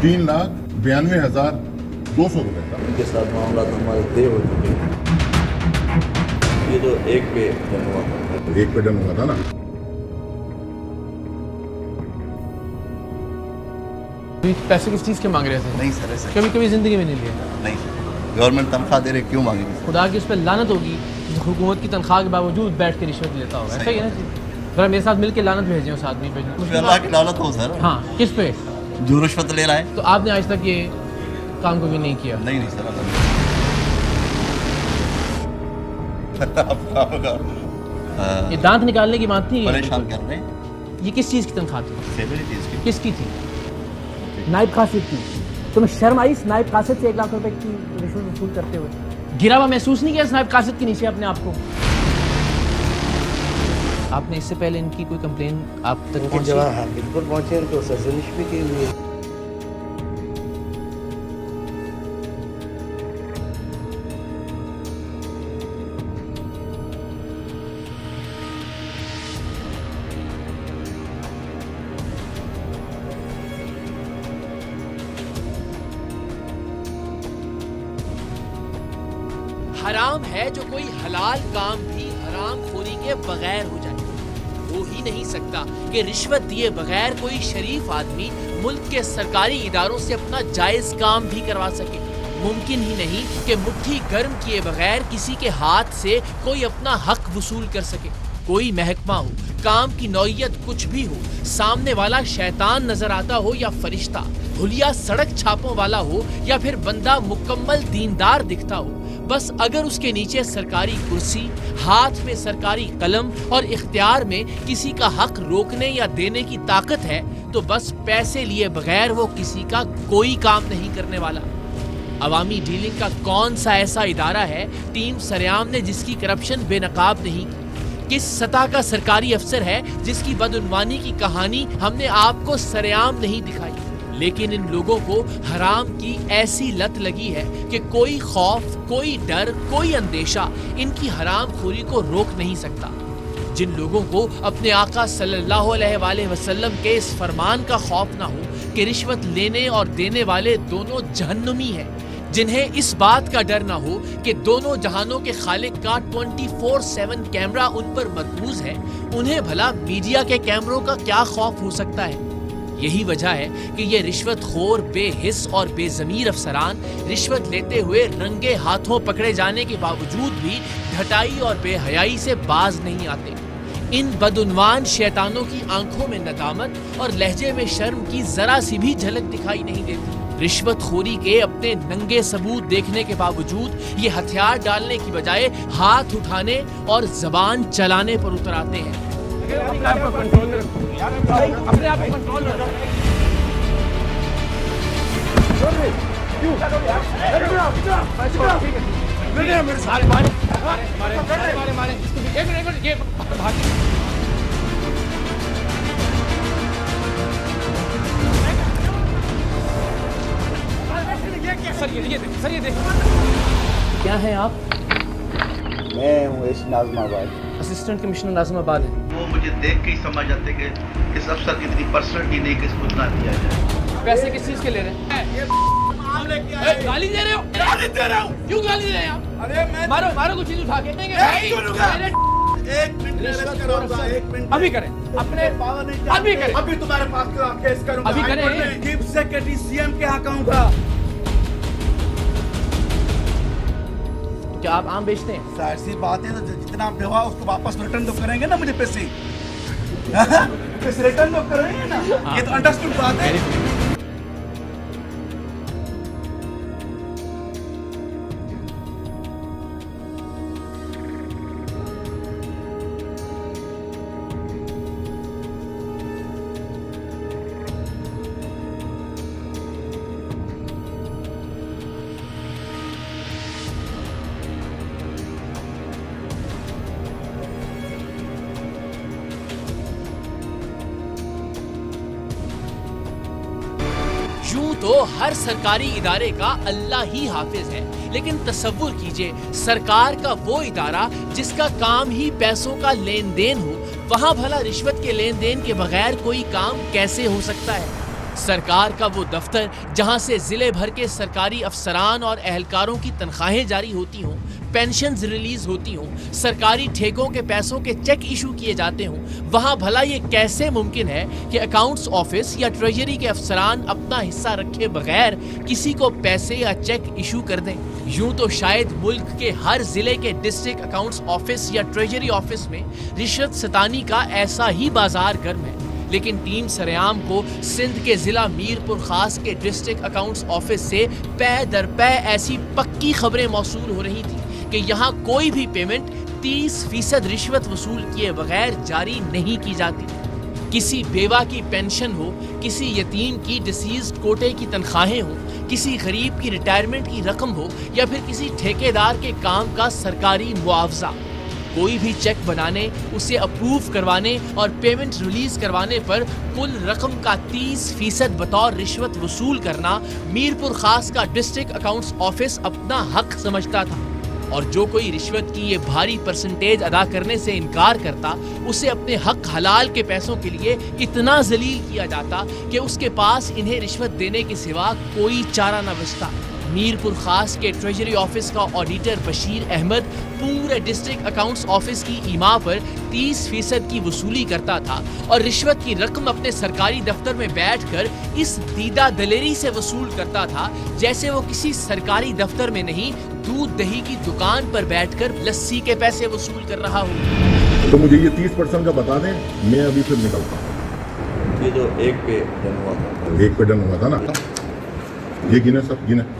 3,92,200 रुपए का। इनके साथ मामला तो हमारे तय हो चुके हैं। ये जो एक पे डन हुआ था, एक पे डन हुआ था ना। पैसे किस चीज़ के मांग रहे थे? नहीं सर, ऐसा कभी कभी जिंदगी में नहीं लिया। नहीं, गवर्नमेंट तनख्वाह दे रहे, क्यों मांगेंगे? खुदा की उस पर लानत होगी हुकूमत की तनख्वाह के बावजूद बैठ के रिश्वत लेता होगा। ऐसा ही है ना? जरा मेरे साथ मिलकर लानत भेजें उस आदमी पे। अल्लाह की लानत हो सर। हाँ, किस पे? जो रिश्वत ले रहा है। तो आपने आज तक ये काम कभी नहीं किया? नहीं सर। ये दांत निकालने की बात थी। परेशान कर रहे हैं। ये किस चीज़ की तनख्वाह थी? किसकी थी? नायब कासिद की। तुम्हें शर्म आई नायब कासिद से 1 लाख रुपए की रिश्वत वसूल करते हुए? गिरा हुआ महसूस नहीं किया नायब कासिद के नीचे अपने आप को? आपने इससे पहले इनकी कोई कंप्लेन आप तक पहुंची? हाँ बिल्कुल पहुँचे, उनको सर्जरिश भी की हुई है। हराम है जो कोई हलाल काम भी हराम खोरी के बगैर हो जाए। हो ही नहीं सकता कि रिश्वत दिए बगैर कोई शरीफ आदमी मुल्क के सरकारी इदारों से अपना जायज काम भी करवा सके। मुमकिन ही नहीं कि मुट्ठी गर्म किए बगैर किसी के हाथ से कोई अपना हक वसूल कर सके। कोई महकमा हो, काम की नौइयत कुछ भी हो, सामने वाला शैतान नजर आता हो या फरिश्ता, हुलिया सड़क छापों वाला हो या फिर बंदा मुकम्मल दीनदार दिखता हो, बस अगर उसके नीचे सरकारी कुर्सी, हाथ में सरकारी कलम और इख्तियार में किसी का हक रोकने या देने की ताकत है, तो बस पैसे लिए बगैर वो किसी का कोई काम नहीं करने वाला। अवामी डीलिंग का कौन सा ऐसा इदारा है टीम सरेआम ने जिसकी करप्शन बेनकाब नहीं की? किस सतह का सरकारी अफसर है जिसकी बदउनवानी की कहानी हमने आपको सरेआम नहीं दिखाई? लेकिन इन लोगों को हराम की ऐसी लत लगी है कि कोई खौफ, कोई डर, कोई अंदेशा इनकी हराम खोरी को रोक नहीं सकता। जिन लोगों को अपने आका सल्लल्लाहु अलैहि वसल्लम के इस फरमान का खौफ ना हो कि रिश्वत लेने और देने वाले दोनों जहन्नुमी हैं, जिन्हें इस बात का डर ना हो कि दोनों जहानों के खालिक का 24/7 कैमरा उन पर मरकूज है, उन्हें भला मीडिया के कैमरों का क्या खौफ हो सकता है? यही वजह है कि ये रिश्वतखोर, बेहिस और बेज़मीर अफसरान रिश्वत लेते हुए रंगे हाथों पकड़े जाने के बावजूद भी ढटाई और बेहयाई से बाज नहीं आते। इन बदउनवान शैतानों की आंखों में नदामत और लहजे में शर्म की जरा सी भी झलक दिखाई नहीं देती। रिश्वतखोरी के अपने नंगे सबूत देखने के बावजूद ये हथियार डालने की बजाय हाथ उठाने और जबान चलाने पर उतर आते हैं। अपने आप को कंट्रोल रखो। सर ये देखो। क्या है आप? मैं हूँ नाज़िमाबाद, असिस्टेंट कमिश्नर नाज़िमाबाद है। वो मुझे देख के ही समझ जाते कि इस अफसर की इतनी पर्सनलिटी नहीं कि इसको ना दिया जाए। पैसे किस चीज के ले रहे हैं? गाली दे रहे हो? गाली दे रहा हूँ। क्यों गाली दे रहे हैं आप? अरे मैं मारो कुछ चीज उठा के। एक मिनट अभी करें अपने अभी करें। अभी तुम्हारे पास केस करूंगा। अभी करें। चीफ सेक्रेटरी सीएम के यहाँ कहूँगा। क्या आप आम बेचते हैं? जाहिर सी बात है, तो जितना आप हुआ उसको वापस रिटर्न तो करेंगे ना मुझे पैसे। पैसे रिटर्न तो करेंगे ना। ये तो अंडरस्टूड बात है। यूं तो हर सरकारी इदारे का अल्लाह ही हाफिज है, लेकिन तसव्वुर कीजिए सरकार का वो इदारा जिसका काम ही पैसों का लेन देन हो, वहां भला रिश्वत के लेन देन के बगैर कोई काम कैसे हो सकता है? सरकार का वो दफ्तर जहां से जिले भर के सरकारी अफसरान और एहलकारों की तनख्वाहें जारी होती हों, पेंशन्स रिलीज होती हों, सरकारी ठेकों के पैसों के चेक इशू किए जाते हों, वहां भला ये कैसे मुमकिन है कि अकाउंट्स ऑफिस या ट्रेजरी के अफसरान अपना हिस्सा रखे बगैर किसी को पैसे या चेक इशू कर दें? यूं तो शायद मुल्क के हर जिले के डिस्ट्रिक्ट अकाउंट्स ऑफिस या ट्रेजरी ऑफिस में रिश्वत सतानी का ऐसा ही बाजार गर्म है, लेकिन टीम सरेआम को सिंध के जिला मीरपुर खास के डिस्ट्रिक्ट अकाउंट्स ऑफिस से पै दर पै ऐसी पक्की खबरें मौसूल हो रही थी कि यहाँ कोई भी पेमेंट 30% रिश्वत वसूल किए बगैर जारी नहीं की जाती। किसी बेवा की पेंशन हो, किसी यतीम की डिसीज्ड कोटे की तनख्वाहें हो, किसी गरीब की रिटायरमेंट की रकम हो या फिर किसी ठेकेदार के काम का सरकारी मुआवजा, कोई भी चेक बनाने, उसे अप्रूव करवाने और पेमेंट रिलीज करवाने पर कुल रकम का 30% बतौर रिश्वत वसूल करना मीरपुर खास का डिस्ट्रिक्ट अकाउंट्स ऑफिस अपना हक समझता था। और जो कोई रिश्वत की ये भारी परसेंटेज अदा करने से इनकार करता, उसे अपने हक हलाल के पैसों के लिए इतना जलील किया जाता कि उसके पास इन्हें रिश्वत देने के सिवा कोई चारा न बचता। मीरपुर खास के ट्रेजरी ऑफिस का ऑडिटर बशीर अहमद पूरे डिस्ट्रिक्ट अकाउंट्स ऑफिस की ईमा पर 30% की वसूली करता था और रिश्वत की रकम अपने सरकारी दफ्तर में बैठकर इस दीदा दलेरी से वसूल करता था जैसे वो किसी सरकारी दफ्तर में नहीं, दूध दही की दुकान पर बैठकर लस्सी के पैसे वसूल कर रहा हूँ। तो मुझे ये 30% का बता दें, मैं अभी फिर निकलता हूँ। ये जो एक पे डन हुआ था, एक पे डन हुआ था ना, ये गिने सब गिने।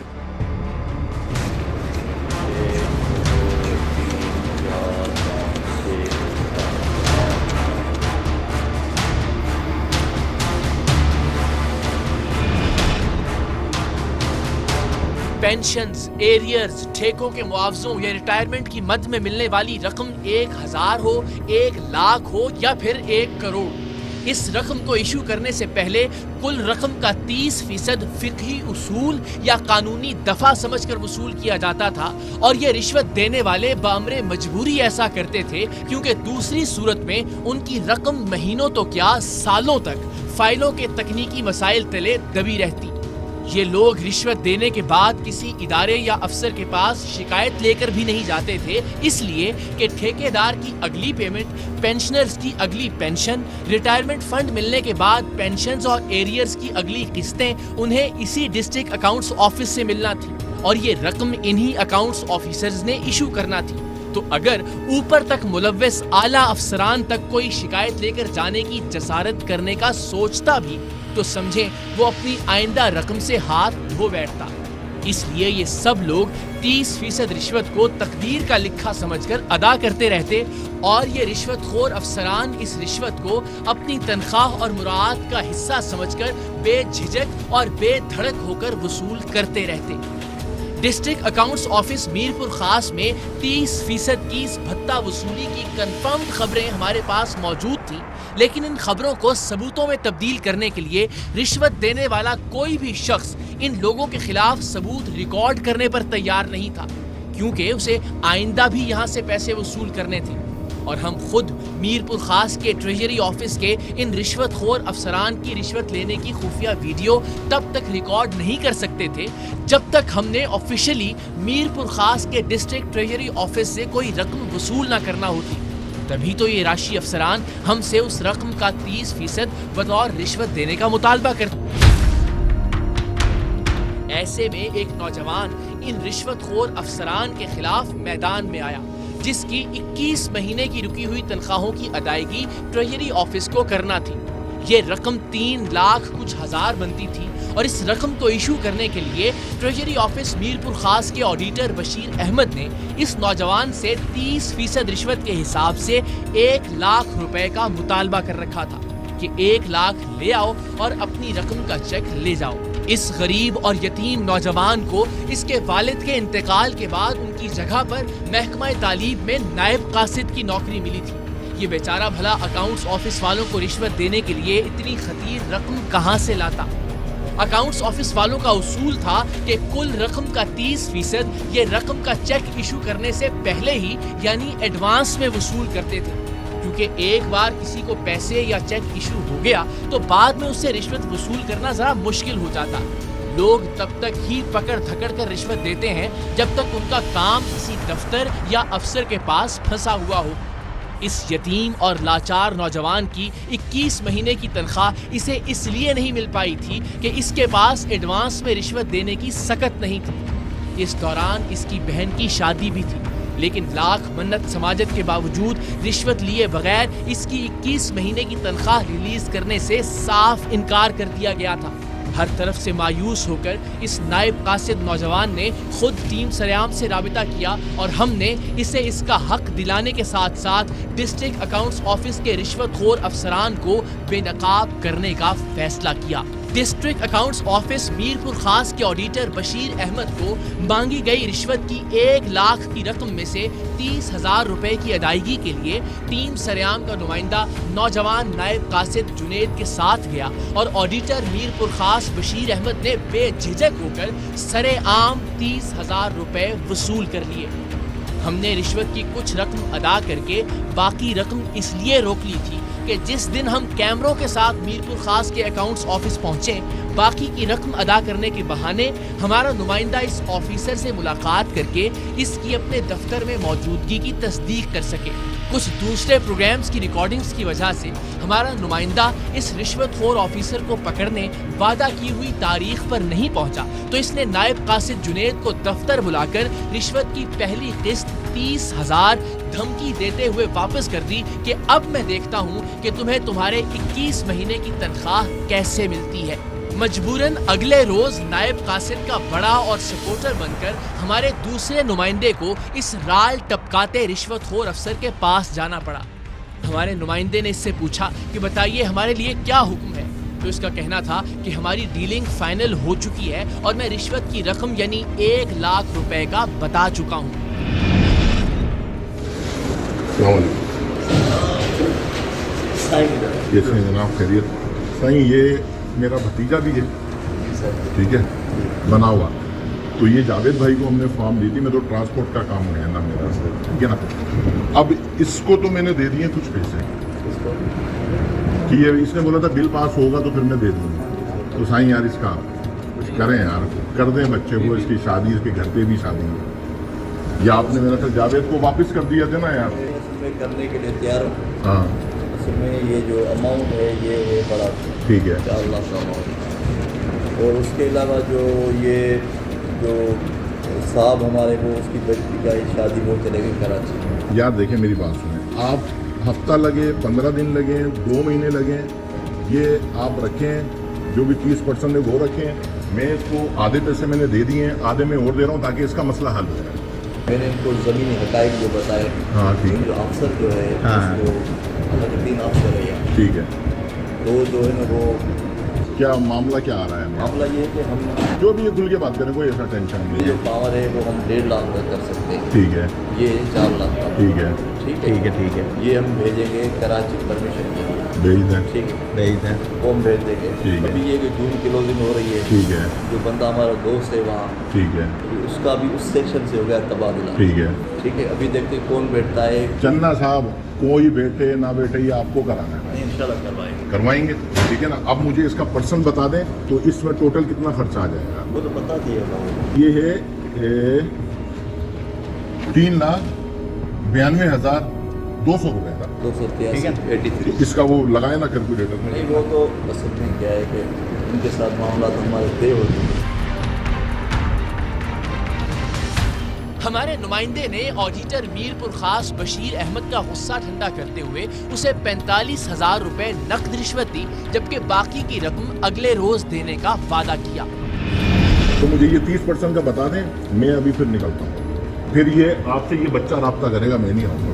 पेंशन्स, एरियर्स, ठेकों के मुआवजों या रिटायरमेंट की मद में मिलने वाली रकम 1000 हो, 1 लाख हो या फिर 1 करोड़, इस रकम को इशू करने से पहले कुल रकम का 30% फिक्ही उसूल या कानूनी दफा समझकर वसूल किया जाता था। और ये रिश्वत देने वाले बामरे मजबूरी ऐसा करते थे क्योंकि दूसरी सूरत में उनकी रकम महीनों तो क्या सालों तक फाइलों के तकनीकी मसाइल तले दबी रहती। ये लोग रिश्वत देने के बाद किसी इदारे या अफसर के पास शिकायत लेकर भी नहीं जाते थे, इसलिए कि ठेकेदार की अगली पेमेंट, पेंशनर्स की अगली पेंशन, रिटायरमेंट फंड मिलने के बाद पेंशन्स और एरियर्स की अगली किस्तें उन्हें इसी डिस्ट्रिक्ट अकाउंट्स ऑफिस से मिलना थी और ये रकम इन्हीं अकाउंट्स ऑफिसर्स ने इशू करना थी। तो अगर ऊपर तक मुलव्वस आला अफसरान तक कोई शिकायत लेकर जाने की जसारत करने का सोचता भी तो समझे वो अपनी आइंदा रकम से हाथ धो बैठता। इसलिए ये सब लोग 30% रिश्वत को तकदीर का लिखा समझकर अदा करते रहते और ये रिश्वतखोर अफसरान इस रिश्वत को अपनी तनख्वाह और मुराद का हिस्सा समझकर बेझिझक और बेधड़क होकर वसूल करते रहते। डिस्ट्रिक्ट अकाउंट्स ऑफिस मीरपुर खास में 30% की भत्ता वसूली की कंफर्म खबरें हमारे पास मौजूद थी, लेकिन इन खबरों को सबूतों में तब्दील करने के लिए रिश्वत देने वाला कोई भी शख्स इन लोगों के खिलाफ सबूत रिकॉर्ड करने पर तैयार नहीं था, क्योंकि उसे आइंदा भी यहाँ से पैसे वसूल करने थे। और हम खुद मीरपुर खास के ट्रेजरी ऑफिस के इन रिश्वतखोर अफसरान की रिश्वत लेने की खुफिया वीडियो तब तक रिकॉर्ड नहीं कर सकते थे जब तक हमने ऑफिशियली मीरपुर खास के डिस्ट्रिक्ट ट्रेजरी ऑफिस से कोई रकम वसूल ना करना होती। तभी तो ये राशि अफसरान हमसे उस रकम का 30% बतौर रिश्वत देने का मुतालबा करते। ऐसे में एक नौजवान इन रिश्वतखोर अफसरान के खिलाफ मैदान में आया, जिसकी 21 महीने की रुकी हुई तनख्वाहों की अदायगी ट्रेजरी ऑफिस को करना थी। ये रकम 3 लाख कुछ हजार बनती थी और इस रकम को इशू करने के लिए ट्रेजरी ऑफिस मीरपुर खास के ऑडिटर बशीर अहमद ने इस नौजवान से 30% रिश्वत के हिसाब से 1 लाख रुपए का मुतालबा कर रखा था कि 1 लाख ले आओ और अपनी रकम का चेक ले जाओ। इस गरीब और यतीम नौजवान को इसके वालिद के इंतकाल के बाद उनकी जगह पर महकमा तालीम में नायब कासिद की नौकरी मिली थी। ये बेचारा भला अकाउंट्स ऑफिस वालों को रिश्वत देने के लिए इतनी खतीर रकम कहां से लाता। अकाउंट्स ऑफिस वालों का उसूल था कि कुल रकम का 30% ये रकम का चेक इशू करने से पहले ही यानी एडवांस में वसूल करते थे, क्योंकि एक बार किसी को पैसे या चेक इशू हो गया तो बाद में उससे रिश्वत वसूल करना जरा मुश्किल हो जाता। लोग तब तक ही पकड़ धकड़ कर रिश्वत देते हैं जब तक उनका काम किसी दफ्तर या अफसर के पास फंसा हुआ हो। इस यतीम और लाचार नौजवान की 21 महीने की तनख्वाह इसे इसलिए नहीं मिल पाई थी कि इसके पास एडवांस में रिश्वत देने की सकत नहीं थी। इस दौरान इसकी बहन की शादी भी थी, लेकिन लाख मन्नत समाजत के बावजूद रिश्वत लिए बगैर इसकी 21 महीने की तनख्वाह रिलीज करने से साफ इनकार कर दिया गया था। हर तरफ से मायूस होकर इस नायब कासिद नौजवान ने खुद टीम सरेआम से राबिता किया और हमने इसे इसका हक दिलाने के साथ साथ डिस्ट्रिक्ट अकाउंट्स ऑफिस के रिश्वतखोर अफसरान को बेनकाब करने का फैसला किया। डिस्ट्रिक्ट अकाउंट्स ऑफिस मीरपुर खास के ऑडिटर बशीर अहमद को मांगी गई रिश्वत की 1 लाख की रकम में से 30,000 रुपए की अदायगी के लिए टीम सरेआम का नुमाइंदा नौजवान नायब कासिद जुनेद के साथ गया और ऑडिटर मीरपुर खास बशीर अहमद ने बेझिझक होकर सरेआम 30,000 रुपए वसूल कर लिए। हमने रिश्वत की कुछ रकम अदा करके बाकी रकम इसलिए रोक ली थी कि जिस दिन हम कैमरों के साथ मीरपुर खास के अकाउंट्स ऑफिस पहुंचे, बाकी की रकम अदा करने के बहाने हमारा नुमाइंदा इस ऑफिसर से मुलाकात करके इसकी अपने दफ्तर में मौजूदगी की तस्दीक कर सके। कुछ दूसरे प्रोग्राम्स की रिकॉर्डिंग्स की वजह से हमारा नुमाइंदा इस रिश्वतखोर ऑफिसर को पकड़ने वादा की हुई तारीख पर नहीं पहुंचा, तो इसने नायब कासिद जुनेद को दफ्तर बुलाकर रिश्वत की पहली किस्त 30,000 धमकी देते हुए वापस कर दी कि अब मैं देखता हूं कि तुम्हें तुम्हारे 21 महीने की तनख्वाह कैसे मिलती है। मजबूरन अगले रोज नायब कासिद का बड़ा और सपोर्टर बनकर हमारे दूसरे नुमाइंदे को इस राल टपकाते रिश्वतखोर अफसर के पास जाना पड़ा। हमारे नुमाइंदे ने इससे पूछा कि बताइए हमारे लिए क्या हुक्म है, तो इसका कहना था कि हमारी डीलिंग फाइनल हो चुकी है और मैं रिश्वत की रकम यानी 1 लाख रुपए का बता चुका हूँ। ये जनाब खैरियत सही, ये मेरा भतीजा भी है, ठीक है, बना हुआ। तो ये जावेद भाई को हमने फॉर्म दी थी, मैं तो ट्रांसपोर्ट का काम है ना मेरा, ठीक है ना। अब इसको तो मैंने दे दिए कुछ पैसे कि ये इसने बोला था बिल पास होगा तो फिर मैं दे दूँगा। तो साईं यार इसका कुछ करें यार, कर दें बच्चे को, इसकी शादी, इसके घर पे भी शादी है। या आपने मेरा था जावेद को वापस कर दिया था ना यार, करने के लिए तैयार हूँ। हाँ, उसमें ये जो अमाउंट है ये बड़ा, ठीक है, 4 लाख का अमाउंट। और उसके अलावा जो ये जो साहब हमारे को उसकी बच्ची का शादी वो चले गए कराची। यार देखें मेरी बात सुनें, आप हफ्ता लगे, 15 दिन लगे, 2 महीने लगे, ये आप रखें, जो भी 30% है वो रखें। मैं इसको आधे पैसे मैंने दे दिए हैं, आधे मैं और दे रहा हूँ ताकि इसका मसला हल हो जाए। मैंने इनको ज़मीनी हक़ाइक़ जो बताए, हाँ ठीक, जो अफसर जो है, अलग 3 अफसर है, ठीक है, तो जो है ना वो क्या मामला क्या आ रहा है? मामला ये है कि हम जो भी ये खुल के बात करें, कोई ऐसा टेंशन नहीं जो है। पावर है वो हम 1.5 लाख तक कर सकते हैं, ठीक है, ये 4 लाख का, ठीक है, ठीक है, ठीक है। ये हम भेजेंगे कराची परमिशन के लिए, भेज दें, ठीक है, भेज दें, वो हम भेज देंगे। ठीक है। अभी ये कि जून क्लोजिंग हो रही है, ठीक है, जो बंदा हमारा दोस्त है वहाँ, ठीक है, उसका भी उस सेक्शन से हो गया तबादला, ठीक है, ठीक है। अभी देखते कौन बैठता है। चन्ना साहब कोई बैठे ना बैठे, ये आपको कराना है, इंशाल्लाह करवाएंगे, ठीक है ना। अब मुझे इसका परसेंट बता दें तो इसमें टोटल कितना खर्चा आ जाएगा? वो तो बता दिए। ये है 3,92,200 रुपए का, 283। इसका वो लगाए ना कैलकुलेटर में। नहीं वो तो असल में क्या है कि उनके साथ मामला तो हमारे तय हो गए। हमारे नुमाइंदे ने ऑडिटर मीरपुर खास बशीर अहमद का गुस्सा ठंडा करते हुए उसे 45,000 रुपए नकद रिश्वत दी, जबकि बाकी की रकम अगले रोज देने का वादा किया। तो मुझे ये 30% का बता दें, मैं अभी फिर निकलता हूँ। फिर ये आपसे ये बच्चा राब्ता करेगा, मैं नहीं आऊँगा।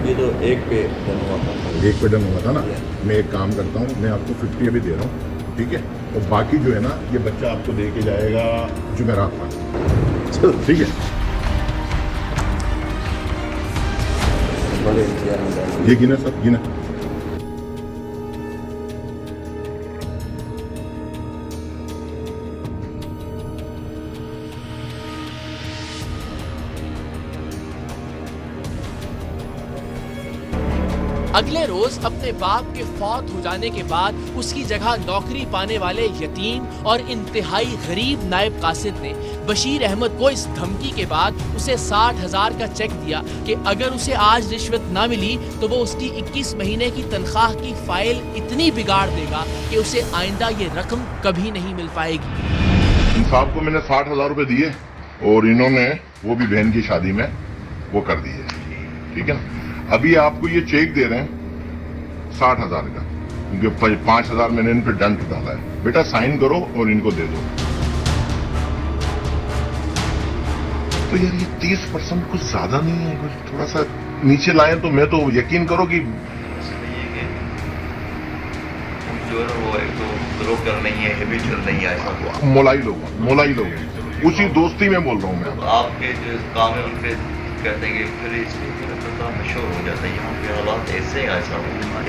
ये तो एक पे डन हुआ था, एक पे डन हुआ था ना। मैं एक काम करता हूँ, मैं आपको 50 अभी दे रहा हूँ, ठीक है, और बाकी जो है ना ये बच्चा आपको दे के जाएगा जुमेरात में, ठीक है। ये गिना सब गिना। अगले रोज अपने बाप के फौत हो जाने के बाद उसकी जगह नौकरी पाने वाले यतीम और इंतहाई गरीब नायब कासिद ने बशीर अहमद को इस धमकी के बाद उसे 60,000 का चेक दिया कि अगर उसे आज रिश्वत ना मिली तो वो उसकी 21 महीने की तनख्वाह की फाइल इतनी बिगाड़ देगा कि उसे आइंदा ये रकम कभी नहीं मिल पाएगी। इन साहब को मैंने 60,000 रुपए दिए और इन्होंने वो भी बहन की शादी में वो कर दिए, ठीक है ना। अभी आपको ये चेक दे रहे हैं 60,000 का, क्योंकि 5,000 मैंने इन पे दंड डाला है। बेटा साइन करो और इनको दे दो। तो यार ये 30% कुछ ज्यादा नहीं है, कुछ थोड़ा सा नीचे लाए तो मैं तो यकीन करो कि जो है वो एक तो ब्रोकर नहीं है, हैबिचुअल नहीं है, ऐसा मोलाई लोग उसी दोस्ती में बोल रहा हूँ मैं। आपके जो काम है उनपे कहते हैं कि फिर इसलिए पता मशहूर हो जाता है। यहाँ पे हालात ऐसे ऐसा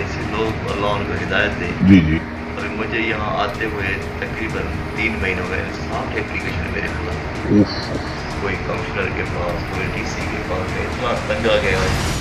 ऐसे लोग अल्लाह उनको हिदायत दे। जी जी। और मुझे यहाँ आते हुए तकरीबन 3 महीने हो गए, 60 एप्लीकेशन मेरे खिलाफ, कोई कमिश्नर के पास, कोई DC के पास, इतना तंग आ गया है।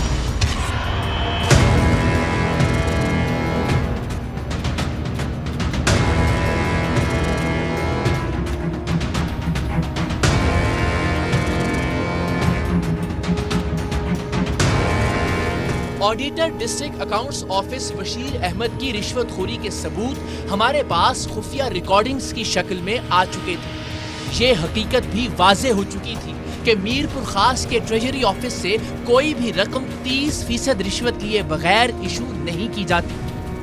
Auditor district accounts office Bashir Ahmad की रिश्वतखोरी के सबूत हमारे पास खुफिया रिकॉर्डिंग्स की शक्ल में आ चुके थे। ये हकीकत भी वाज़ेह हो चुकी थी कि मीरपुर खास के ट्रेजरी ऑफिस से कोई भी रकम 30% रिश्वत लिए बगैर इशू नहीं की जाती।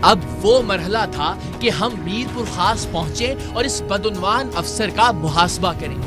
अब वो मरहला था कि हम मीरपुर खास पहुंचे और इस बदउनवान अफसर का मुहासबा करें।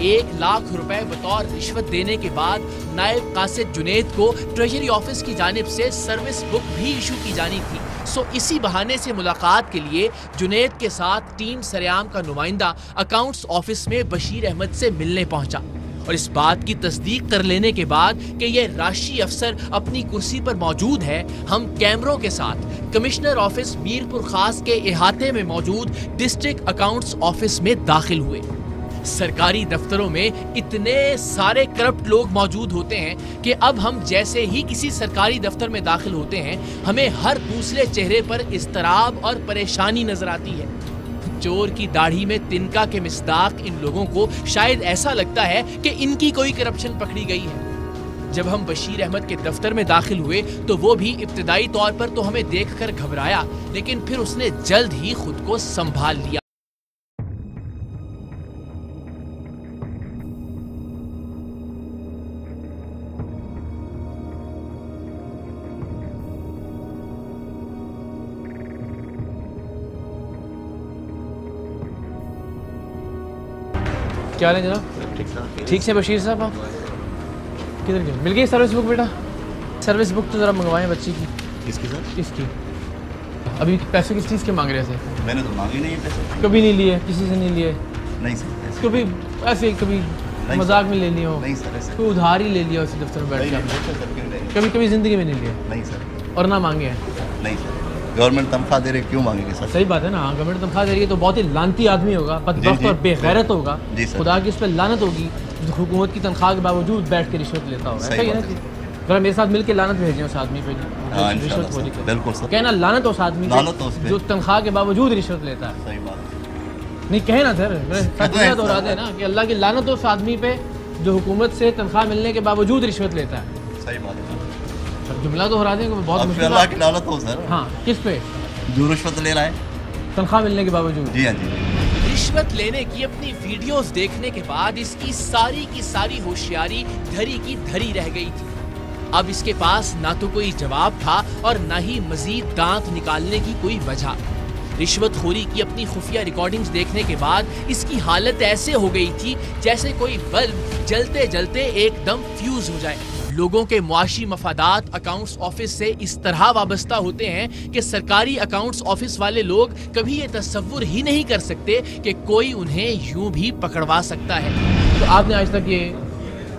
1 लाख रुपए बतौर रिश्वत देने के बाद नायब कासिद जुनेद को ट्रेजरी ऑफिस की जानिब से सर्विस बुक भी इशू की जानी थी। सो इसी बहाने से मुलाकात के लिए जुनेद के साथ टीम सरेआम का नुमाइंदा अकाउंट्स ऑफिस में बशीर अहमद से मिलने पहुंचा और इस बात की तस्दीक कर लेने के बाद कि यह राशि अफसर अपनी कुर्सी पर मौजूद है, हम कैमरों के साथ कमिश्नर ऑफिस मीरपुर खास के इहाते में मौजूद डिस्ट्रिक्ट अकाउंट्स ऑफिस में दाखिल हुए। सरकारी दफ्तरों में इतने सारे करप्ट लोग मौजूद होते हैं कि अब हम जैसे ही किसी सरकारी दफ्तर में दाखिल होते हैं हमें हर दूसरे चेहरे पर इज़्तिराब और परेशानी नजर आती है। चोर की दाढ़ी में तिनका के मिस्दाक इन लोगों को शायद ऐसा लगता है कि इनकी कोई करप्शन पकड़ी गई है। जब हम बशीर अहमद के दफ्तर में दाखिल हुए तो वो भी इब्तिदाई तौर पर तो हमें देखकर घबराया, लेकिन फिर उसने जल्द ही खुद को संभाल लिया। क्या है जनाब? ठीक से बशीर साहब, आप किधर गए? मिल गई सर्विस बुक बेटा? सर्विस बुक तो ज़रा मंगवाएं बच्ची की। किसकी सर? इसकी। अभी पैसे किस चीज़ के मांग रहे थे? मैंने तो मांगे नहीं पैसे। कभी नहीं लिए? किसी से नहीं लिए? नहीं सर। कभी ऐसे कभी मजाक में ले लिया हो? नहीं सर। ऐसे कोई उधार ही ले लिया उसी दफ्तर में बैठ के? कभी कभी ज़िंदगी में नहीं लिया? नहीं सर। और ना मांगे हैं? नहीं सर। गवर्नमेंट तनख्वाह दे रही, क्यों मांगेंगे सर? सही बात है ना, गवर्नमेंट तनख्वाह दे रही है तो बहुत ही लानती आदमी होगा, बदबख्त और बेगैरत होगा। खुदा की उस पर लानत होगी जो हुकूमत की तनख्वाह के बावजूद बैठ के रिश्वत लेता होगा। ऐसा ही है ना जी? जरा मेरे साथ मिलकर लानत भेजें उस आदमी पे रिश्वत। बिल्कुल सर। कहना लानत उस आदमी पे जो तनख्वाह के बावजूद रिश्वत लेता है। सही बात नहीं कहना सर, दोहरा दे ना कि अल्लाह की लानत उस आदमी पे जो हुकूमत से तनख्वाह मिलने के बावजूद रिश्वत लेता है। सही बात है। जुमला दोहरा देंगे बहुत मुश्किल। अल्लाह की लानत हो सर। हाँ, किस पे? जो रिश्वत ले रहा है तनख्वाह मिलने के बावजूद। जी हाँ जी। रिश्वत लेने की अपनी वीडियोस देखने के बाद इसकी सारी की सारी होशियारी धरी की धरी रह गई थी। अब इसके पास ना तो कोई जवाब था और ना ही मजीद दांत निकालने की कोई वजह। रिश्वतखोरी की अपनी खुफिया रिकॉर्डिंग्स देखने के बाद इसकी हालत ऐसे हो गई थी जैसे कोई बल्ब जलते जलते एकदम फ्यूज हो जाए। लोगों के मुआशी मफादात अकाउंट्स ऑफिस से इस तरह वाबस्ता होते हैं कि सरकारी अकाउंट्स ऑफिस वाले लोग कभी ये तसव्वुर ही नहीं कर सकते कि कोई उन्हें यूं भी पकड़वा सकता है। तो आपने आज तक ये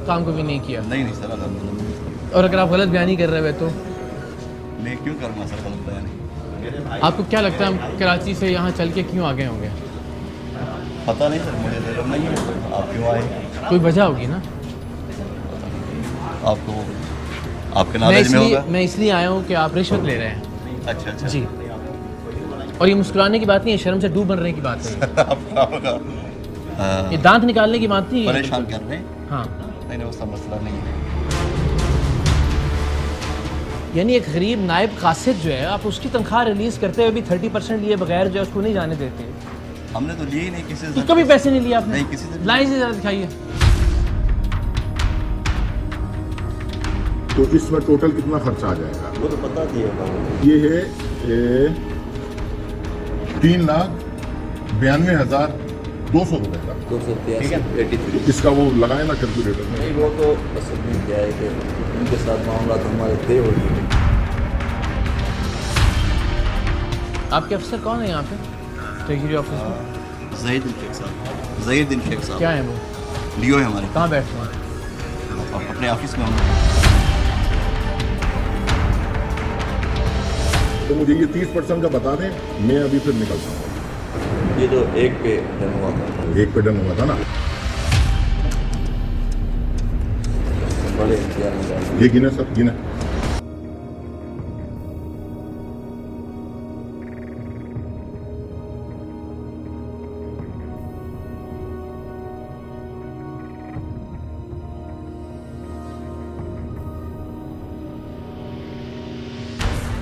काम कभी नहीं किया? नहीं सर, अल्हम्दुलिल्लाह। और अगर आप गलत बयानी कर रहे हुए तो? मैं क्यों करूँगा सर गलत बयानी? आपको क्या लगता है हम कराची से यहाँ चल के क्यों आगे होंगे? पता नहीं सर, मुझे मालूम नहीं है। आप क्यों आए? कोई वजह होगी ना? आपको आपके नॉलेज में होगा। मैं इसलिए आया हूँ कि आप रिश्वत ले रहे हैं। अच्छा अच्छा जी, और ये मुस्कुराने की बात नहीं है, शर्म से डूब बनने की बात है। ये दांत निकालने की बात नहीं है। परेशान कर रहे हैं। हाँ, नहीं उसका मसला नहीं है। यानी एक गरीब नायब कासिद जो है, आप उसकी तनख्वाह रिलीज करते हुए भी 30% लिए बगैर जो है उसको नहीं जाने देते। हमने तो लिए ही नहीं किसी से। तो कभी पैसे नहीं लिए आपने? नहीं, किसी से। लाइन से जरा दिखाइए। तो इसमें टोटल कितना खर्चा आ जाएगा? वो तो बता दिएगा। ये है 3,92,200 रुपए का। 283। इसका वो लगाए ना कैलकुलेटर में। नहीं वो तो असल में क्या है कि उनके साथ मामला तो हमारे तय हो गए। आपके अफसर कौन है यहाँ पे ट्रेजरी ऑफिस में? ज़हीरुद्दीन शेख साहब। ज़हीरुद्दीन शेख साहब क्या है वो? लियो है हमारे। कहाँ बैठते हैं? अपने ऑफिस में हम। तो मुझे ये 30% का बता दें, मैं अभी फिर निकलता हूँ। ये तो एक पे डन हुआ था। एक पे डन हुआ था ना? बड़े इंतजार। ये गिने सब गिने।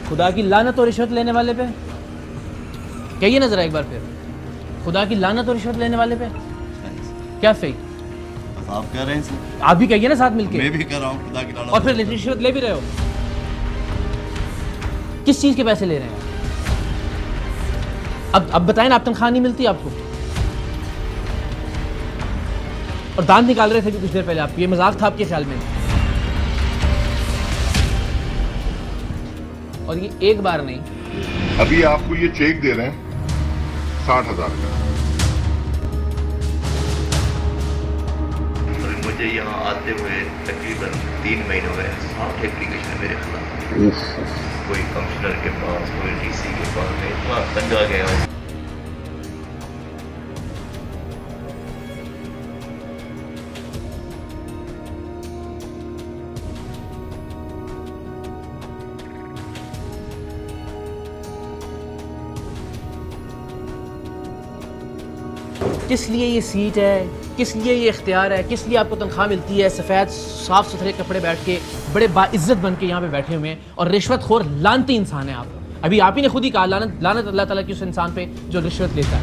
खुदा की लानत और रिश्वत लेने वाले पे कहिए ना जरा एक बार फिर। खुदा की लानत और रिश्वत लेने वाले पे क्या सही? आप कह रहे हैं सर। आप भी कहिए ना साथ मिलके। मैं भी कर रहा हूँ खुदा की लानत। और फिर रिश्वत ले भी रहे हो। किस चीज के पैसे ले रहे हैं? अब बताएं ना, आप तनख्वाह नहीं मिलती आपको? और दांत निकाल रहे थे भी कुछ देर पहले आप, ये मजाक था आपके ख्याल में? और ये एक बार नहीं, अभी आपको ये चेक दे रहे हैं 60,000 का। मुझे यहाँ आते हुए तकरीबन 3 महीने हो गए। 60 एप्लीकेशन मेरे खिलाफ, कोई कमिश्नर के पास, कोई डीसी के पास। मैं इतना तंग आ गया हूँ। किस लिए ये सीट है, किस लिए ये इख्तियार है, किस लिए आपको तनख्वाह मिलती है? सफ़ेद साफ सुथरे कपड़े बैठ के बड़े बाइज्जत बन के यहाँ पे बैठे हुए हैं, और रिश्वतखोर लानती इंसान है आप। अभी आप ही ने खुद ही कहा, लानत लानत अल्लाह ताला की उस इंसान पे जो रिश्वत लेता है।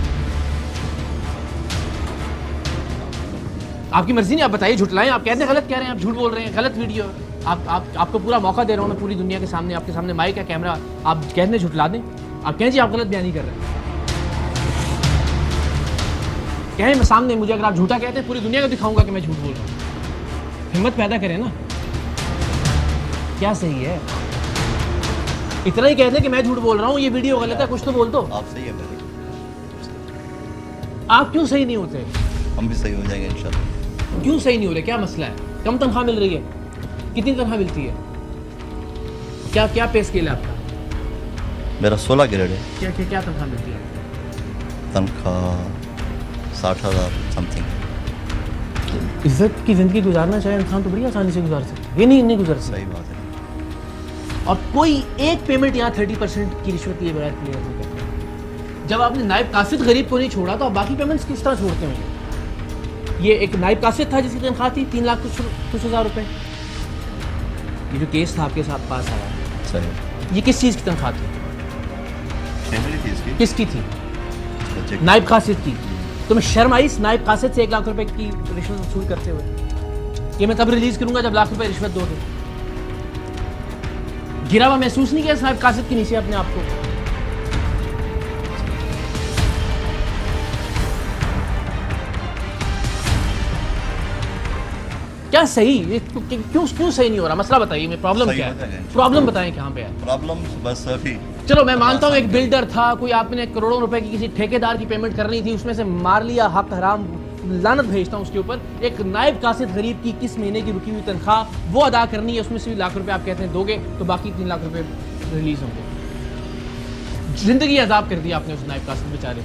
आपकी मर्जी नहीं, आप बताइए, झुटलाएं। आप कहते हैं गलत कह रहे हैं, आप झूठ बोल रहे हैं, गलत वीडियो। आपको पूरा मौका दे रहा हूँ मैं पूरी दुनिया के सामने, आपके सामने माइक है, कैमरा, आप कहते हैं झुटला दें। आप कहें जी आप गलत बयानी कर रहे हैं, कहें मैं सामने, मुझे अगर आप झूठा कहते हैं पूरी दुनिया को दिखाऊंगा कि मैं झूठ बोल रहा हूँ। हिम्मत पैदा करें ना। क्या सही है? इतना ही कहते हैं कि मैं झूठ बोल रहा हूँ, ये वीडियो गलत है, कुछ तो बोल दो। आप सही है मेरे। आप क्यों सही नहीं होते? हम भी सही हो जाएंगे इंशाल्लाह। क्यों सही नहीं हो रहे? क्या मसला है? कम तनख्वाह मिल रही है? कितनी तनख्वाह मिलती है? क्या क्या पे स्केल है आपका? मेरा 16 ग्रेड है। क्या क्या क्या तनख्वाह मिलती है? तनख्वाह 60,000 समथिंग। इज्जत की ज़िंदगी गुजारना चाहे इंसान तो बड़ी आसानी से गुजार सकता है, ये नहीं गुजार सकता। सही बात है। और कोई एक पेमेंट यहाँ 30% की रिश्वत लिए बगैर क्लियर नहीं करता। जब आपने नायब कासिद गरीब को नहीं छोड़ा तो आप बाकी पेमेंट्स किस तरह छोड़ते होंगे? ये एक नायब कासिद था जिसकी तनख्वाह थी 3,00,000 रुपये। ये जो केस था आपके साथ पास आया, सही, ये किस चीज़ की तनख्वाह थी? फैमिली थी इसकी। किसकी थी? नायब कासिद की। तुम्हें शर्म आई इस नायब कासिद से 1 लाख रुपए की रिश्वत वसूल करते हुए? ये मैं तब रिलीज करूंगा जब लाख रुपए रिश्वत दोगे। गिरा हुआ महसूस नहीं किया इस नायब कासिद के नीचे अपने आप को? क्या सही? क्यों सही नहीं हो रहा? मसला बताइए, मैं प्रॉब्लम क्या है? प्रॉब्लम बताएं कहाँ पे है प्रॉब्लम? बस अभी चलो मैं मानता हूँ एक बिल्डर था, कोई आपने करोड़ों रुपए की किसी ठेकेदार की पेमेंट करनी थी, उसमें से मार लिया, हक हराम, लानत भेजता हूँ उसके ऊपर। एक नायब कासिद गरीब की किस महीने की रुकी हुई तनख्वाह वो अदा करनी है, उसमें से भी लाख रुपए आप कहते हैं दोगे तो बाकी 3 लाख रुपए रिलीज होंगे। जिंदगी अजाब कर दिया आपने उस नायब कासिद बेचारे,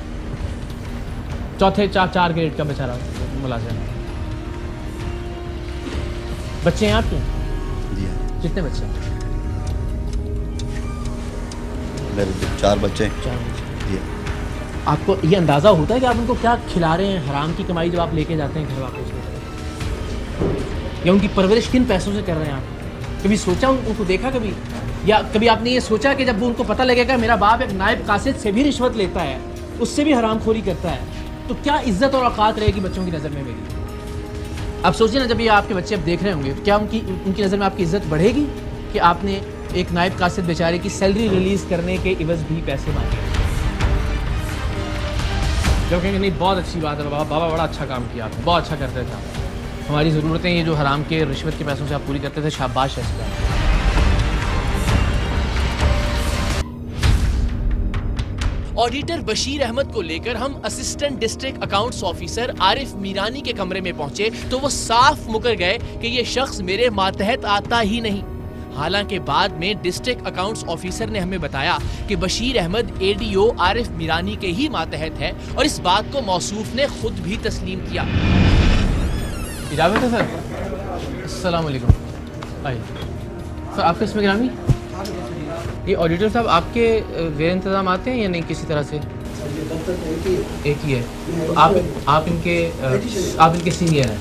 चौथे 4 ग्रेड का बेचारा मुलाजिम। बच्चे हैं आपके? कितने बच्चे? मेरे 4 बच्चे। 4 बच्चे। आपको ये अंदाज़ा होता है कि आप उनको क्या खिला रहे हैं, हराम की कमाई जब आप लेके जाते हैं घर वापस, या उनकी परवरिश किन पैसों से कर रहे हैं आप? कभी सोचा, उनको देखा कभी? या कभी आपने ये सोचा कि जब वो उनको पता लगेगा मेरा बाप एक नायब कासिद से भी रिश्वत लेता है, उससे भी हरामखोरी करता है, तो क्या इज्जत और औकात रहेगी बच्चों की नज़र में मेरी? आप सोचिए ना, जब ये आपके बच्चे अब देख रहे होंगे, क्या उनकी नज़र में आपकी इज्जत बढ़ेगी कि आपने एक नायब कासिद बेचारे की सैलरी रिलीज़ करने के इवज़ भी पैसे मांगे? जब कहेंगे नहीं बहुत अच्छी बात है बाबा, बड़ा अच्छा काम किया आपने, बहुत अच्छा करते थे आप, हमारी ज़रूरतें ये जो हराम के रिश्वत के पैसों से आप पूरी करते थे, शाबाश है इसका। ऑडिटर बशीर अहमद को लेकर हम assistant district accounts officer Arif Mirani के कमरे में पहुंचे तो वो साफ मुकर गए कि ये शख्स मेरे मातहत आता ही नहीं। हालांकि बाद में डिस्ट्रिक्ट अकाउंट्स ऑफिसर ने हमें बताया कि बशीर अहमद एडीओ आरिफ मीरानी के ही मातहत है और इस बात को मौसूफ ने खुद भी तस्लीम किया। इजाज़त है सर? अस्सलाम वालेकुम। आइए सर, आपके इसमें ग्रामी ये ऑडिटर साहब आपके ज़ेर इंतज़ाम आते हैं या नहीं किसी तरह से? एक ही है। तो आप इनके सीनियर हैं?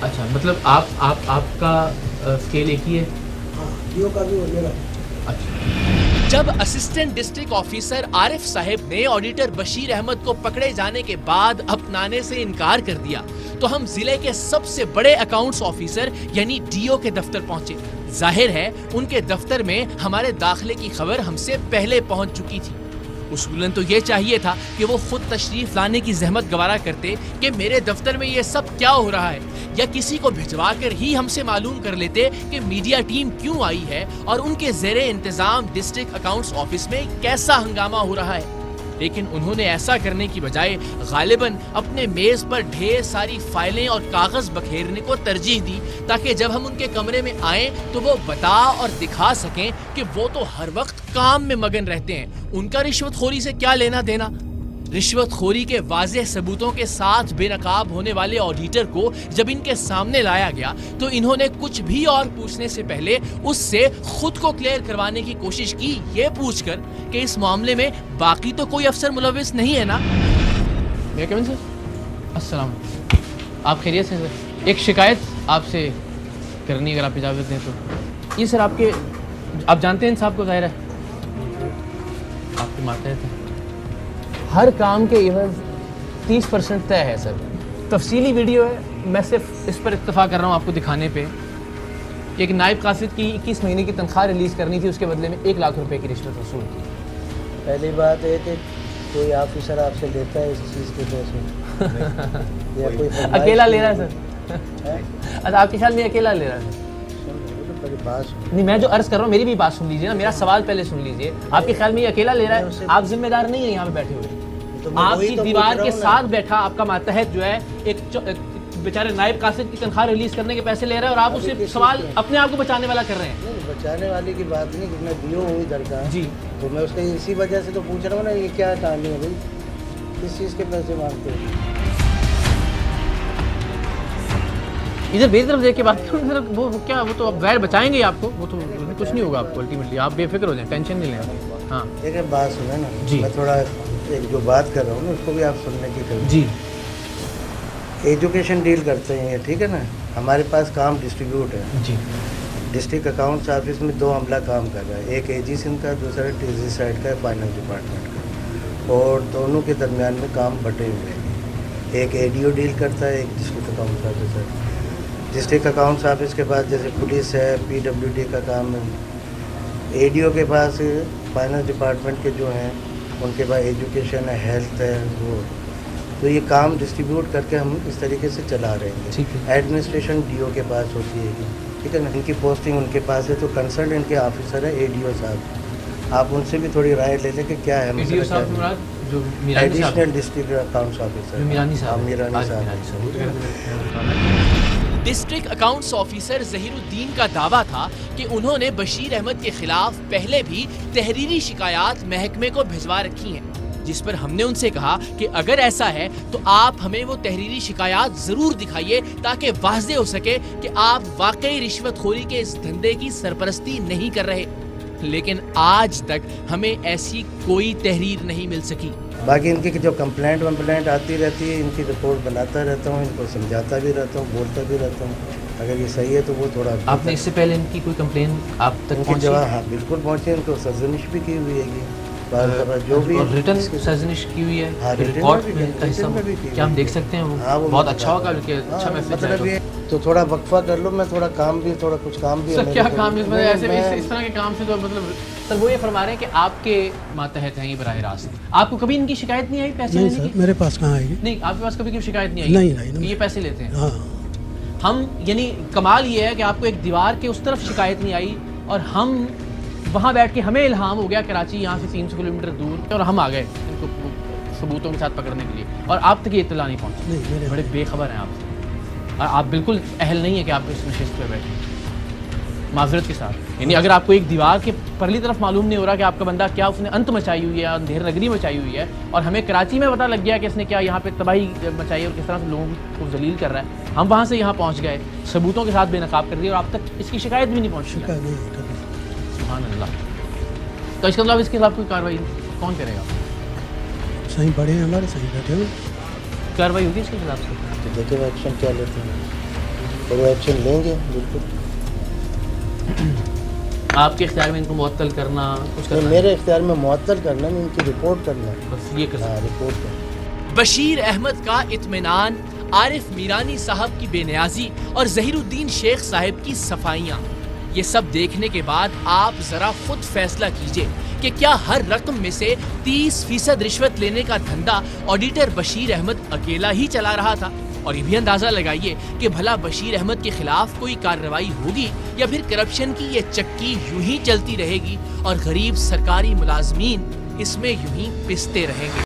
अच्छा, मतलब आपका स्केल एक ही है? अच्छा। जब असिस्टेंट डिस्ट्रिक्ट ऑफिसर आरिफ साहब ने ऑडिटर बशीर अहमद को पकड़े जाने के बाद अपनाने से इनकार कर दिया तो हम जिले के सबसे बड़े अकाउंट्स ऑफिसर यानी डीओ के दफ्तर पहुंचे। जाहिर है उनके दफ्तर में हमारे दाखिले की खबर हमसे पहले पहुंच चुकी थी। उसूलन तो ये चाहिए था कि वो खुद तशरीफ लाने की जहमत गवारा करते कि मेरे दफ्तर में ये सब क्या हो रहा है, या किसी को भिजवा कर ही हमसे मालूम कर लेते कि मीडिया टीम क्यों आई है और उनके ज़ेरे इंतजाम डिस्ट्रिक्ट अकाउंट्स ऑफिस में कैसा हंगामा हो रहा है। लेकिन उन्होंने ऐसा करने की बजाय गालिबन अपने मेज पर ढेर सारी फाइलें और कागज बखेरने को तरजीह दी ताकि जब हम उनके कमरे में आए तो वो बता और दिखा सकें कि वो तो हर वक्त काम में मगन रहते हैं, उनका रिश्वतखोरी से क्या लेना देना। रिश्वतखोरी के वाज़ेह सबूतों के साथ बेनकाब होने वाले ऑडिटर को जब इनके सामने लाया गया तो इन्होंने कुछ भी और पूछने से पहले उससे खुद को क्लियर करवाने की कोशिश की, ये पूछकर कि इस मामले में बाकी तो कोई अफसर मुलविस नहीं है ना। मैं कमिंग सर? अस्सलाम, आप खैरियत से सर? एक शिकायत आपसे करनी अगर आप इजाज़त दें तो। ये सर आप जानते हैं इन साहब को, ज़ाहिर है आपके मातहत हैं, हर काम के इवज़ 30% तय है सर। तफसीली वीडियो है, मैं सिर्फ इस पर इत्तफा कर रहा हूँ आपको दिखाने पे। एक नायब कासिद की 21 महीने की तनख्वाह रिलीज़ करनी थी, उसके बदले में 1 लाख रुपए की रिश्वत वसूल की। पहली बात है कि कोई ऑफिसर आपसे लेता है इस चीज़ के पैसे या कोई अकेला ले रहा है सर? अच्छा, आपके ख्याल में अकेला ले रहा है? नहीं, मैं जो अर्ज कर रहा हूँ मेरी भी बात सुन लीजिए ना, मेरा सवाल पहले सुन लीजिए। आपके ख्याल में ये अकेला ले रहा है? आप जिम्मेदार नहीं है यहाँ पे बैठे हुए, आपकी दीवार के साथ बैठा आपका मातहत जो है एक बेचारे नायब कासिद की तनख्वाह रिलीज करने के पैसे ले रहा है और आप उससे सवाल अपने आप को बचाने वाला कर रहे हैं। नहीं, बचाने वाली की बात नहीं, मैं डीओ हूँ इधर का जी, तो मैं उसका इसी वजह से तो पूछ रहा हूँ ना, ये क्या कहानी है भाई, किस चीज़ के पैसे मांगते हैं? इधर मेरी तरफ देख के बात करो, वो क्या, वो तो अब गैर बचाएंगे आपको, वो तो कुछ नहीं होगा आपको अल्टीमेटली, आप बेफिक्र हो जाए, टेंशन नहीं लें। हाँ, एक बात सुने ना जी, मैं थोड़ा एक जो बात कर रहा हूँ ना उसको भी आप सुनने की करें जी। एजुकेशन डील करते हैं ये, ठीक है ना, हमारे पास काम डिस्ट्रीब्यूट है जी। डिस्ट्रिक्ट अकाउंट्स ऑफिस में 2 अमला काम कर रहा है, एक एजी सिंध का, दूसरा टीजी साइड का, फाइनेंस डिपार्टमेंट का, और दोनों के दरमियान में काम बटे हुए हैं। एक एडीओ डील करता है, एक district accounts officer. District accounts office के पास जैसे पुलिस है, पीडब्ल्यूडी का काम है, एडीओ के पास फाइनेंस डिपार्टमेंट के जो हैं उनके पास एजुकेशन है, हेल्थ है, वो, तो ये काम डिस्ट्रीब्यूट करके हम इस तरीके से चला रहे हैं। एडमिनिस्ट्रेशन डीओ के पास होती है, ठीक है ना, इनकी पोस्टिंग उनके पास है, तो कंसर्न इनके ऑफिसर है एडीओ साहब, आप उनसे भी थोड़ी राय ले लें कि क्या है। Additional district accounts officer Mirani साहब। डिस्ट्रिक्ट अकाउंट्स ऑफिसर ज़हीरुद्दीन का दावा था कि उन्होंने बशीर अहमद के खिलाफ पहले भी तहरीरी शिकायत महकमे को भिजवा रखी हैं, जिस पर हमने उनसे कहा कि अगर ऐसा है तो आप हमें वो तहरीरी शिकायत जरूर दिखाइए ताकि वाज़ेह हो सके कि आप वाकई रिश्वतखोरी के इस धंधे की सरपरस्ती नहीं कर रहे। लेकिन आज तक हमें ऐसी कोई तहरीर नहीं मिल सकी। बाकी इनकी जो कंप्लेंट आती रहती है, इनकी रिपोर्ट बनाता रहता हूँ, इनको समझाता भी रहता हूँ, बोलता भी रहता हूँ। अगर ये सही है तो वो थोड़ा। आपने इससे पहले इनकी कोई कंप्लेन आप तक पहुंची? हाँ बिल्कुल पहुँची। इनको सर्जनिश भी की हुई है, जो भी रिटर्न सर्जनिश की हुई है, रिकॉर्ड में क्या हम देख सकते हैं? वो बहुत अच्छा होगा, अच्छा मैसेज है। तो थोड़ा वक्फा कर लो, मैं थोड़ा काम भी सर क्या काम है? ऐसे इस तरह के काम से तो मतलब सर वो ये फरमा रहे हैं कि आपके मातहत हैं ये बराह रास्त। आपको कभी इनकी शिकायत नहीं आई पैसे लेने की? मेरे पास कहाँ आएगी? नहीं, आपके पास कभी शिकायत नहीं आई? नहीं, ये पैसे लेते हैं। हम यानी कमाल ये है कि आपको एक दीवार के उस तरफ शिकायत नहीं आई और हम वहाँ बैठ के हमें इल्हाम हो गया कराची यहाँ से 300 किलोमीटर दूर और हम आ गए इनको सबूतों के साथ पकड़ने के लिए और आप तक ये इत्तला नहीं पहुँची। बड़े बेखबर हैं आपसे और आप बिल्कुल अहल नहीं है कि आप इस नशिस्त पर बैठे माजरत के साथ। यानी अगर आपको एक दीवार के परली तरफ मालूम नहीं हो रहा कि आपका बंदा क्या उसने अंत मचाई हुई है, अंधेर नगरी मचाई हुई है और हमें कराची में पता लग गया कि इसने क्या यहाँ पे तबाही मचाई और किस तरह से लोगों को जलील कर रहा है, हम वहाँ से यहाँ पहुँच गए, सबूतों के साथ बेनकाब कर दिया और आप तक इसकी शिकायत भी नहीं पहुँची। सुभान अल्लाह। तो इसके खिलाफ कोई कार्रवाई कौन करेगा? सही बड़े हैं हमारे, सही बैठे हैं, कार्रवाई होगी इसके खिलाफ से? तो देखिए एक्शन क्या लेते हैं और वो एक्शन लेंगे बिल्कुल। आपके इख्तियार में इनको मुअत्तल करना कुछ करना? मेरे इख्तियार में मुअत्तल करना नहीं, इनकी रिपोर्ट करना, बस ये करना। रिपोर्ट करना। बशीर अहमद का इत्मीनान, आरिफ मीरानी साहब की बेनियाजी और ज़हीरुद्दीन शेख साहब की सफाइयाँ, ये सब देखने के बाद आप जरा खुद फैसला कीजिए कि क्या हर रकम में से 30% रिश्वत लेने का धंधा ऑडिटर बशीर अहमद अकेला ही चला रहा था? और ये भी अंदाजा लगाइए कि भला बशीर अहमद के खिलाफ कोई कार्रवाई होगी या फिर करप्शन की ये चक्की यूं ही चलती रहेगी और गरीब सरकारी मुलाजमीन इसमें यूं ही पिसते रहेंगे।